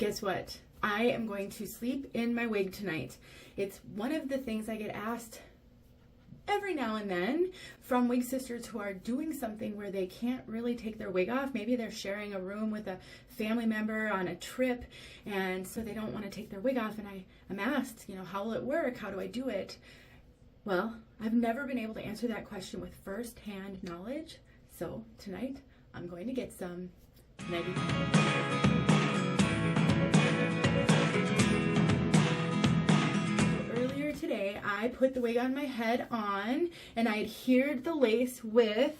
guess what? I am going to sleep in my wig tonight. It's one of the things I get asked every now and then from wig sisters who are doing something where they can't really take their wig off. Maybe they're sharing a room with a family member on a trip, and so they don't want to take their wig off. And I'm asked, you know, how will it work? How do I do it? Well, I've never been able to answer that question with first-hand knowledge. So tonight, I'm going to get some. Earlier today, I put the wig on my head and I adhered the lace with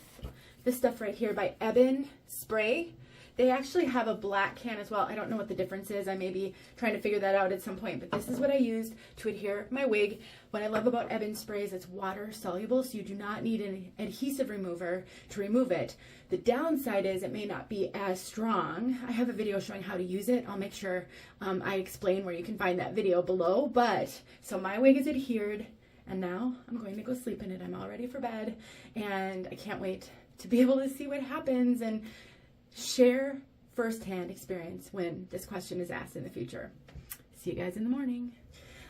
this stuff right here by Ebin Spray. They actually have a black can as well. I don't know what the difference is. I may be trying to figure that out at some point, but this is what I used to adhere my wig. What I love about Ebin Spray is it's water soluble, so you do not need an adhesive remover to remove it. The downside is it may not be as strong. I have a video showing how to use it. I'll make sure I explain where you can find that video below. But so my wig is adhered, and now I'm going to go sleep in it. I'm all ready for bed, and I can't wait to be able to see what happens and share firsthand experience when this question is asked in the future. See you guys in the morning.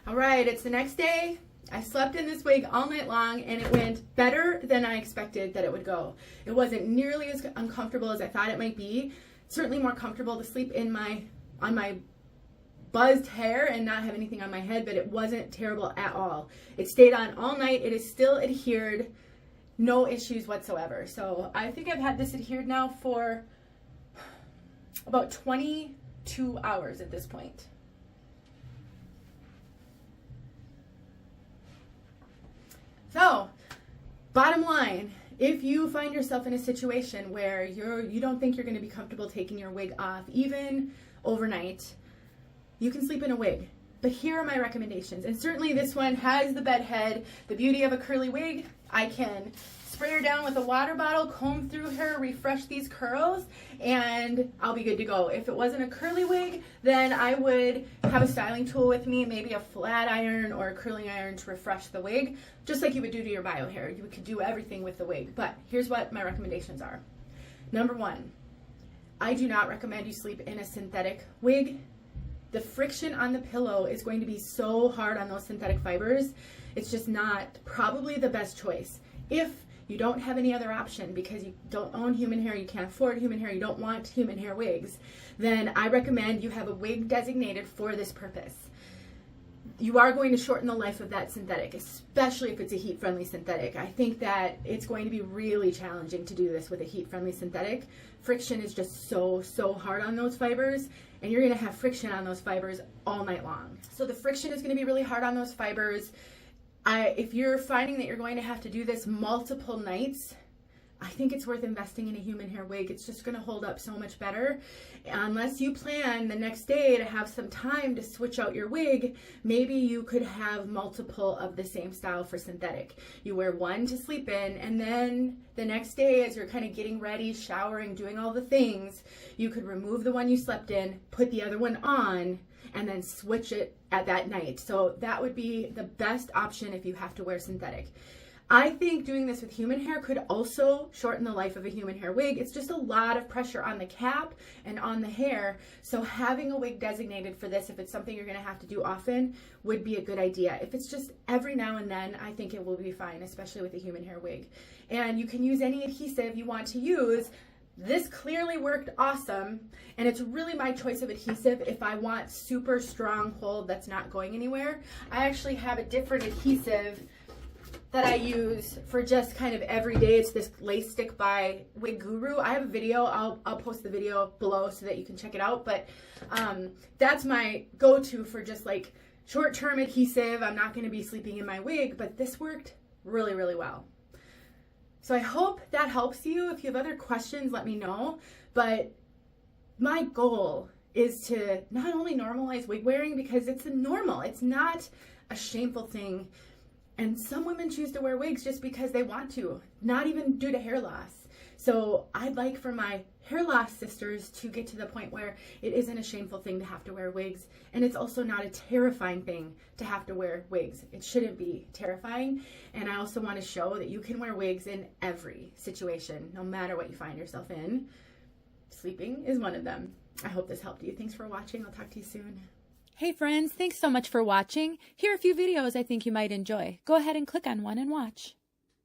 All right, it's the next day. I slept in this wig all night long, and it went better than I expected that it would go. It wasn't nearly as uncomfortable as I thought it might be. Certainly more comfortable to sleep in on my buzzed hair and not have anything on my head, but it wasn't terrible at all. It stayed on all night. It is still adhered. No issues whatsoever. So I think I've had this adhered now for about 22 hours at this point. So, bottom line, if you find yourself in a situation where you don't think you're going to be comfortable taking your wig off, even overnight, you can sleep in a wig. But here are my recommendations. And certainly this one has the bed head, the beauty of a curly wig. I can spray her down with a water bottle, comb through her, refresh these curls, and I'll be good to go. If it wasn't a curly wig, then I would have a styling tool with me, maybe a flat iron or a curling iron to refresh the wig, just like you would do to your bio hair. You could do everything with the wig, but here's what my recommendations are. Number one, I do not recommend you sleep in a synthetic wig. The friction on the pillow is going to be so hard on those synthetic fibers. It's just not probably the best choice. If you don't have any other option because you don't own human hair, you can't afford human hair, you don't want human hair wigs, then I recommend you have a wig designated for this purpose. You are going to shorten the life of that synthetic, especially if it's a heat-friendly synthetic. I think that it's going to be really challenging to do this with a heat-friendly synthetic. Friction is just so hard on those fibers, and you're going to have friction on those fibers all night long. So the friction is going to be really hard on those fibers. If you're finding that you're going to have to do this multiple nights, I think it's worth investing in a human hair wig. It's just going to hold up so much better. Unless you plan the next day to have some time to switch out your wig, maybe you could have multiple of the same style for synthetic. You wear one to sleep in, and then the next day as you're kind of getting ready, showering, doing all the things, you could remove the one you slept in, put the other one on, and then switch it at that night. So that would be the best option if you have to wear synthetic. I think doing this with human hair could also shorten the life of a human hair wig. It's just a lot of pressure on the cap and on the hair. So having a wig designated for this, if it's something you're going to have to do often, would be a good idea. If it's just every now and then, I think it will be fine, especially with a human hair wig. And you can use any adhesive you want to use. This clearly worked awesome, and it's really my choice of adhesive if I want super strong hold that's not going anywhere. I actually have a different adhesive that I use for just kind of every day. It's this lace stick by Wig Guru. I have a video. I'll post the video below so that you can check it out. But that's my go-to for just like short-term adhesive. I'm not going to be sleeping in my wig, but this worked really, really well. So I hope that helps you. If you have other questions, let me know. But my goal is to not only normalize wig wearing, because it's a normal, it's not a shameful thing. And some women choose to wear wigs just because they want to, not even due to hair loss. So I'd like for my hair loss sisters to get to the point where it isn't a shameful thing to have to wear wigs. And it's also not a terrifying thing to have to wear wigs. It shouldn't be terrifying. And I also want to show that you can wear wigs in every situation, no matter what you find yourself in. Sleeping is one of them. I hope this helped you. Thanks for watching. I'll talk to you soon. Hey friends, thanks so much for watching. Here are a few videos I think you might enjoy. Go ahead and click on one and watch.